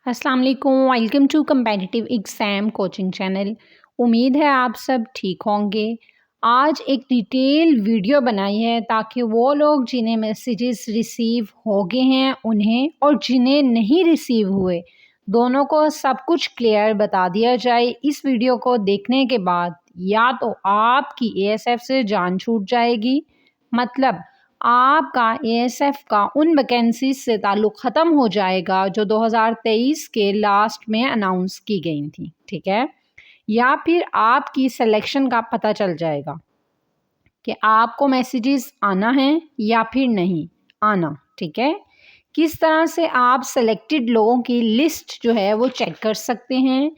अस्सलाम वालेकुम। Welcome to competitive exam coaching channel. उम्मीद है आप सब ठीक होंगे। आज एक डिटेल वीडियो बनाई है ताकि वो लोग जिन्हें मैसेजेस रिसीव हो गए हैं उन्हें और जिन्हें नहीं रिसीव हुए दोनों को सब कुछ क्लियर बता दिया जाए। इस वीडियो को देखने के बाद या तो आपकी एएसएफ से जान छूट जाएगी, मतलब आपका एएसएफ का उन वैकेंसीज से ताल्लुक़ ख़त्म हो जाएगा जो 2023 के लास्ट में अनाउंस की गई थी, ठीक है। या फिर आपकी सिलेक्शन का पता चल जाएगा कि आपको मैसेजेस आना है या फिर नहीं आना, ठीक है। किस तरह से आप सेलेक्टेड लोगों की लिस्ट जो है वो चेक कर सकते हैं।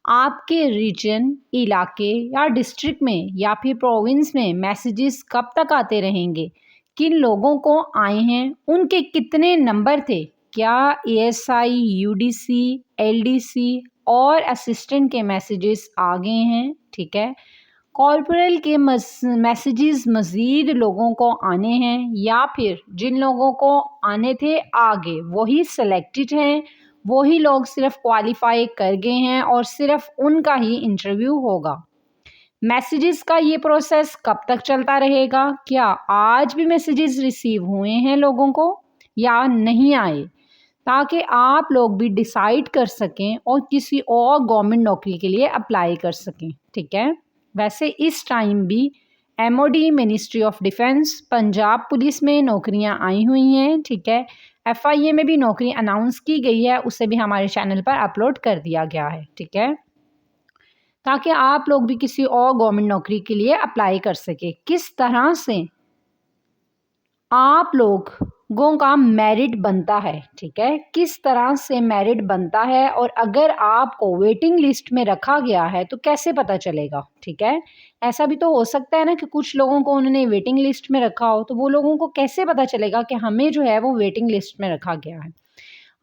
आपके रीजन, इलाके या डिस्ट्रिक्ट में या फिर प्रोविंस में मैसेजेस कब तक आते रहेंगे, किन लोगों को आए हैं, उनके कितने नंबर थे, क्या एएसआई, यूडीसी, एलडीसी और असिस्टेंट के मैसेजेस आ गए हैं, ठीक है। कॉर्पोरल के मैसेजेस मज़ीद लोगों को आने हैं या फिर जिन लोगों को आने थे आगे वही सेलेक्टेड हैं, वही लोग सिर्फ क्वालिफाई कर गए हैं और सिर्फ उनका ही इंटरव्यू होगा। मैसेजेस का ये प्रोसेस कब तक चलता रहेगा, क्या आज भी मैसेजेस रिसीव हुए हैं लोगों को या नहीं आए, ताकि आप लोग भी डिसाइड कर सकें और किसी और गवर्नमेंट नौकरी के लिए अप्लाई कर सकें, ठीक है। वैसे इस टाइम भी MoD, ministry of defence, Punjab police में नौकरियां आई हुई हैं, ठीक है। एफआईए में भी नौकरी अनाउंस की गई है, उसे भी हमारे चैनल पर अपलोड कर दिया गया है, ठीक है, ताकि आप लोग भी किसी और गवर्नमेंट नौकरी के लिए अप्लाई कर सके। किस तरह से आप लोगों का मेरिट बनता है, ठीक है, किस तरह से मेरिट बनता है और अगर आपको वेटिंग लिस्ट में रखा गया है तो कैसे पता चलेगा, ठीक है। ऐसा भी तो हो सकता है ना कि कुछ लोगों को उन्होंने वेटिंग लिस्ट में रखा हो, तो वो लोगों को कैसे पता चलेगा कि हमें जो है वो वेटिंग लिस्ट में रखा गया है।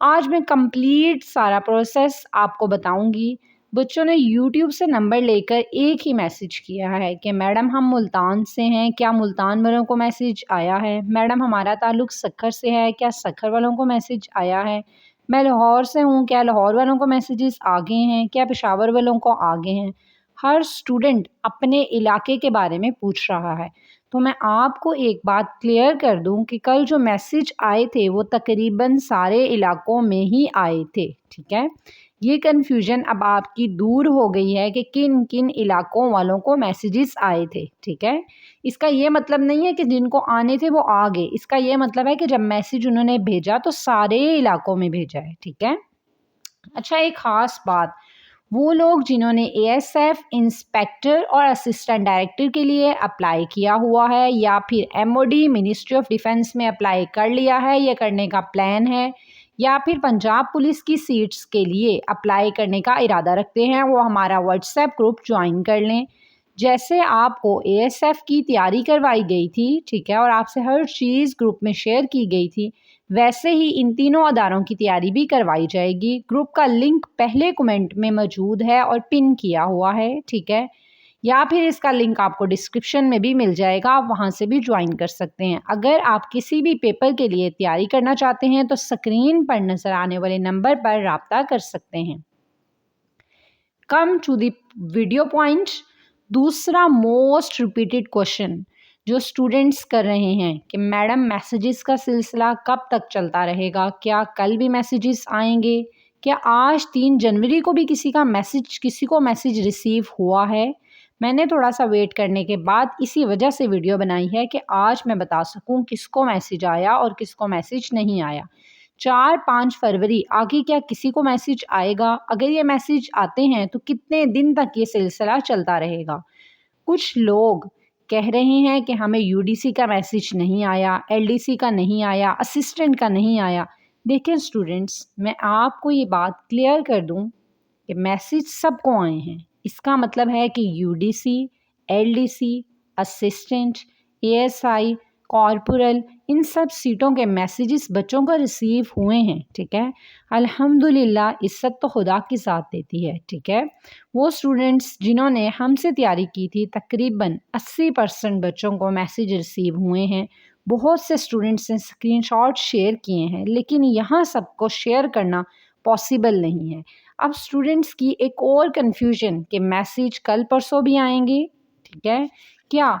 आज मैं कंप्लीट सारा प्रोसेस आपको बताऊंगी। बच्चों ने यूट्यूब से नंबर लेकर एक ही मैसेज किया है कि मैडम हम मुल्तान से हैं, क्या मुल्तान वालों को मैसेज आया है। मैडम हमारा ताल्लुक़ सक्खर से है, क्या सक्खर वालों को मैसेज आया है। मैं लाहौर से हूँ, क्या लाहौर वालों को मैसेजेस आ गए हैं, क्या पेशावर वालों को आ गए हैं। हर स्टूडेंट अपने इलाके के बारे में पूछ रहा है। तो मैं आपको एक बात क्लियर कर दूं कि कल जो मैसेज आए थे वो तकरीबन सारे इलाकों में ही आए थे, ठीक है। ये कन्फ्यूजन अब आपकी दूर हो गई है कि किन किन इलाकों वालों को मैसेजेस आए थे, ठीक है। इसका ये मतलब नहीं है कि जिनको आने थे वो आ गए, इसका ये मतलब है कि जब मैसेज उन्होंने भेजा तो सारे इलाकों में भेजा है, ठीक है। अच्छा, एक ख़ास बात, वो लोग जिन्होंने एएसएफ, इंस्पेक्टर और असिस्टेंट डायरेक्टर के लिए अप्लाई किया हुआ है या फिर एमओडी, मिनिस्ट्री ऑफ डिफेंस में अप्लाई कर लिया है या करने का प्लान है या फिर पंजाब पुलिस की सीट्स के लिए अप्लाई करने का इरादा रखते हैं, वो हमारा व्हाट्सएप ग्रुप ज्वाइन कर लें। जैसे आपको एएसएफ की तैयारी करवाई गई थी, ठीक है, और आपसे हर चीज़ ग्रुप में शेयर की गई थी, वैसे ही इन तीनों अदारों की तैयारी भी करवाई जाएगी। ग्रुप का लिंक पहले कमेंट में मौजूद है और पिन किया हुआ है, ठीक है, या फिर इसका लिंक आपको डिस्क्रिप्शन में भी मिल जाएगा, आप वहां से भी ज्वाइन कर सकते हैं। अगर आप किसी भी पेपर के लिए तैयारी करना चाहते हैं तो स्क्रीन पर नज़र आने वाले नंबर पर रब्ता कर सकते हैं। Come to the video point. दूसरा मोस्ट रिपीटेड क्वेश्चन जो स्टूडेंट्स कर रहे हैं कि मैडम मैसेजेस का सिलसिला कब तक चलता रहेगा, क्या कल भी मैसेजेस आएंगे, क्या आज 3 जनवरी को भी किसी को मैसेज रिसीव हुआ है। मैंने थोड़ा सा वेट करने के बाद इसी वजह से वीडियो बनाई है कि आज मैं बता सकूं किसको मैसेज आया और किसको मैसेज नहीं आया। 4-5 फरवरी आगे क्या किसी को मैसेज आएगा, अगर ये मैसेज आते हैं तो कितने दिन तक ये सिलसिला चलता रहेगा। कुछ लोग कह रहे हैं कि हमें यूडीसी का मैसेज नहीं आया, एलडीसी का नहीं आया, असिस्टेंट का नहीं आया। देखें स्टूडेंट्स, मैं आपको ये बात क्लियर कर दूं कि मैसेज सबको आए हैं। इसका मतलब है कि UDC, LDC, assistant, ASI, corporal, इन सब सीटों के मैसेजेस बच्चों को रिसीव हुए हैं, ठीक है। अल्हम्दुलिल्लाह, इज्जत तो खुदा की साथ देती है, ठीक है। वो स्टूडेंट्स जिन्होंने हमसे तैयारी की थी, तकरीबन 80% बच्चों को मैसेज रिसीव हुए हैं। बहुत से स्टूडेंट्स ने स्क्रीनशॉट शेयर किए हैं, लेकिन यहाँ सबको शेयर करना पॉसिबल नहीं है। अब स्टूडेंट्स की एक और कन्फ्यूजन कि मैसेज कल परसों भी आएंगे, ठीक है क्या?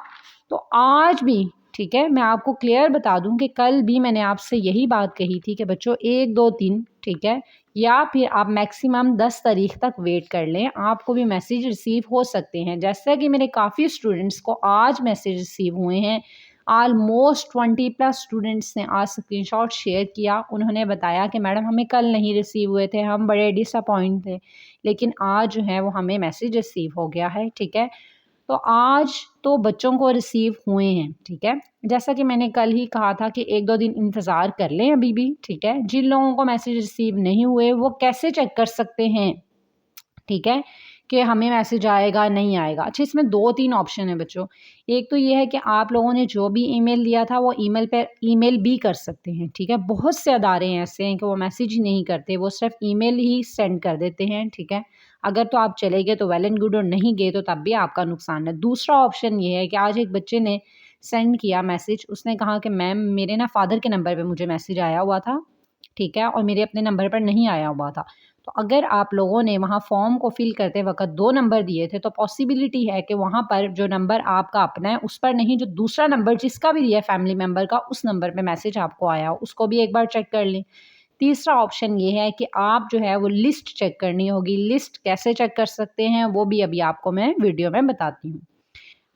तो आज भी, ठीक है, मैं आपको क्लियर बता दूं कि कल भी मैंने आपसे यही बात कही थी कि बच्चों 1 2 3, ठीक है, या फिर आप मैक्सिमम 10 तारीख तक वेट कर लें, आपको भी मैसेज रिसीव हो सकते हैं। जैसा कि मेरे काफ़ी स्टूडेंट्स को आज मैसेज रिसीव हुए हैं, ऑलमोस्ट 20+ स्टूडेंट्स ने आज स्क्रीनशॉट शेयर किया। उन्होंने बताया कि मैडम हमें कल नहीं रिसीव हुए थे, हम बड़े डिसअपॉइंट थे, लेकिन आज जो है वो हमें मैसेज रिसीव हो गया है, ठीक है। तो आज तो बच्चों को रिसीव हुए हैं, ठीक है। जैसा कि मैंने कल ही कहा था कि 1 2 दिन इंतज़ार कर लें अभी भी, ठीक है। जिन लोगों को मैसेज रिसीव नहीं हुए वो कैसे चेक कर सकते हैं, ठीक है, कि हमें मैसेज आएगा नहीं आएगा? अच्छा, इसमें 2-3 ऑप्शन है बच्चों। एक तो ये है कि आप लोगों ने जो भी ईमेल दिया था वो ईमेल पे ईमेल भी कर सकते हैं, ठीक है। बहुत से अदारे ऐसे हैं कि वो मैसेज ही नहीं करते, वो सिर्फ ईमेल ही सेंड कर देते हैं, ठीक है। अगर तो आप चले गए तो वेल एंड गुड, और नहीं गए तो तब भी आपका नुकसान है। दूसरा ऑप्शन ये है कि आज एक बच्चे ने सेंड किया मैसेज, उसने कहा कि मैम मेरे ना फादर के नंबर पे मुझे मैसेज आया हुआ था, ठीक है, और मेरे अपने नंबर पर नहीं आया हुआ था। तो अगर आप लोगों ने वहाँ फॉर्म को फिल करते वक़्त 2 नंबर दिए थे, तो पॉसिबिलिटी है कि वहाँ पर जो नंबर आपका अपना है उस पर नहीं, जो दूसरा नंबर जिसका भी दिया है फैमिली मेंबर का, उस नंबर पे मैसेज आपको आया हो, उसको भी एक बार चेक कर लें। तीसरा ऑप्शन ये है कि आप जो है वो लिस्ट चेक करनी होगी। लिस्ट कैसे चेक कर सकते हैं वो भी अभी आपको मैं वीडियो में बताती हूँ।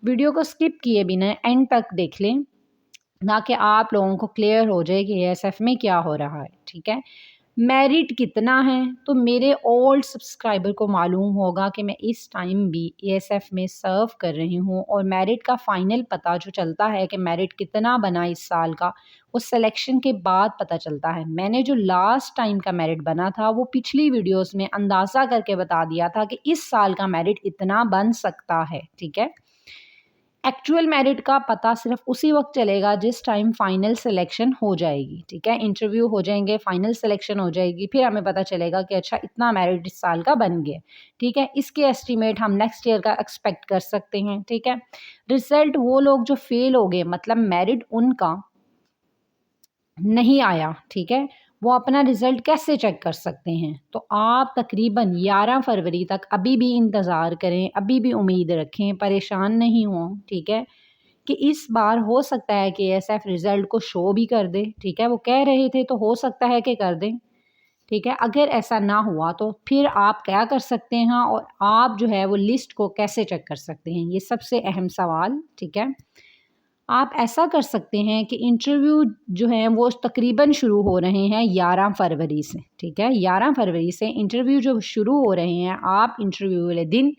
वीडियो को स्किप किए बिना एंड तक देख लें, ताकि आप लोगों को क्लियर हो जाए कि एएसएफ में क्या हो रहा है, ठीक है। मेरिट कितना है, तो मेरे ओल्ड सब्सक्राइबर को मालूम होगा कि मैं इस टाइम भी एएसएफ में सर्व कर रही हूँ, और मेरिट का फ़ाइनल पता जो चलता है कि मेरिट कितना बना इस साल का, वो सिलेक्शन के बाद पता चलता है। मैंने जो लास्ट टाइम का मेरिट बना था वो पिछली वीडियोस में अंदाज़ा करके बता दिया था कि इस साल का मेरिट इतना बन सकता है, ठीक है। एक्चुअल मेरिट का पता सिर्फ उसी वक्त चलेगा जिस टाइम फाइनल सिलेक्शन हो जाएगी, ठीक है। इंटरव्यू हो जाएंगे, फाइनल सिलेक्शन हो जाएगी, फिर हमें पता चलेगा कि अच्छा इतना मेरिट इस साल का बन गया, ठीक है। इसके एस्टीमेट हम नेक्स्ट ईयर का एक्सपेक्ट कर सकते हैं, ठीक है। रिजल्ट वो लोग जो फेल हो गए, मतलब मेरिट उनका नहीं आया, ठीक है, वो अपना रिज़ल्ट कैसे चेक कर सकते हैं? तो आप तकरीबन 11 फरवरी तक अभी भी इंतज़ार करें, अभी भी उम्मीद रखें, परेशान नहीं हों, ठीक है, कि इस बार हो सकता है कि एएसएफ रिज़ल्ट को शो भी कर दे, ठीक है। वो कह रहे थे तो हो सकता है कि कर दें, ठीक है। अगर ऐसा ना हुआ तो फिर आप क्या कर सकते हैं, और आप जो है वो लिस्ट को कैसे चेक कर सकते हैं? ये सबसे अहम सवाल, ठीक है। आप ऐसा कर सकते हैं कि इंटरव्यू जो है वो तकरीबन शुरू हो रहे हैं 11 फरवरी से, ठीक है। 11 फरवरी से इंटरव्यू जो शुरू हो रहे हैं, आप इंटरव्यू वाले दिन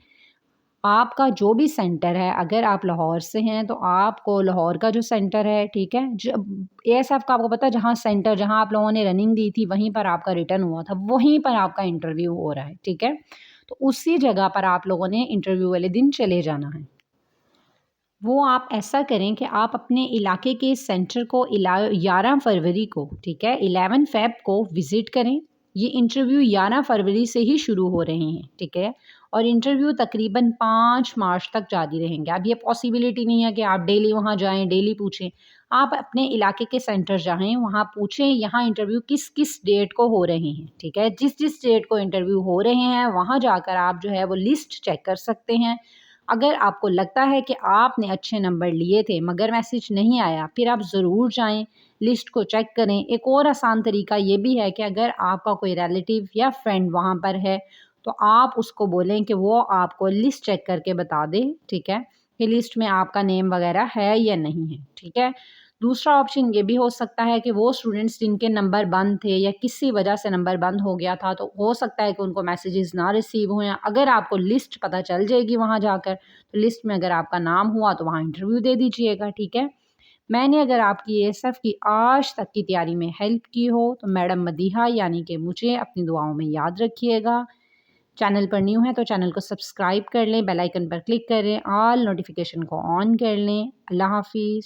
आपका जो भी सेंटर है, अगर आप लाहौर से हैं तो आपको लाहौर का जो सेंटर है, ठीक है, जब एएसएफ का आपको पता है जहाँ सेंटर जहाँ आप लोगों ने रनिंग दी थी वहीं पर आपका रिटर्न हुआ था, वहीं पर आपका इंटरव्यू हो रहा है, ठीक है। तो उसी जगह पर आप लोगों ने इंटरव्यू वाले दिन चले जाना है। वो आप ऐसा करें कि आप अपने इलाके के सेंटर को 11 फरवरी को, ठीक है, 11 फ़ेब को विज़िट करें। ये इंटरव्यू 11 फरवरी से ही शुरू हो रहे हैं, ठीक है, और इंटरव्यू तकरीबन 5 मार्च तक जारी रहेंगे। अब ये पॉसिबिलिटी नहीं है कि आप डेली वहाँ जाएँ, डेली पूछें। आप अपने इलाके के सेंटर जाएँ, वहाँ पूछें यहाँ इंटरव्यू किस-किस डेट को हो रहे हैं, ठीक है। जिस-जिस डेट को इंटरव्यू हो रहे हैं, वहाँ जाकर आप जो है वो लिस्ट चेक कर सकते हैं। अगर आपको लगता है कि आपने अच्छे नंबर लिए थे मगर मैसेज नहीं आया, फिर आप ज़रूर जाएं, लिस्ट को चेक करें। एक और आसान तरीका ये भी है कि अगर आपका कोई रिलेटिव या फ्रेंड वहाँ पर है तो आप उसको बोलें कि वो आपको लिस्ट चेक करके बता दे, ठीक है, कि लिस्ट में आपका नेम वगैरह है या नहीं है, ठीक है। दूसरा ऑप्शन ये भी हो सकता है कि वो स्टूडेंट्स जिनके नंबर बंद थे या किसी वजह से नंबर बंद हो गया था, तो हो सकता है कि उनको मैसेजेस ना रिसीव हुए हैं। अगर आपको लिस्ट पता चल जाएगी वहाँ जाकर, तो लिस्ट में अगर आपका नाम हुआ तो वहाँ इंटरव्यू दे दीजिएगा, ठीक है। मैंने अगर आपकी एएसएफ की आज तक की तैयारी में हेल्प की हो तो मैडम मदीहा यानी कि मुझे अपनी दुआओं में याद रखिएगा। चैनल पर न्यू है तो चैनल को सब्सक्राइब कर लें, बेल आइकन पर क्लिक करें, ऑल नोटिफिकेशन को ऑन कर लें। अल्लाह हाफिज़।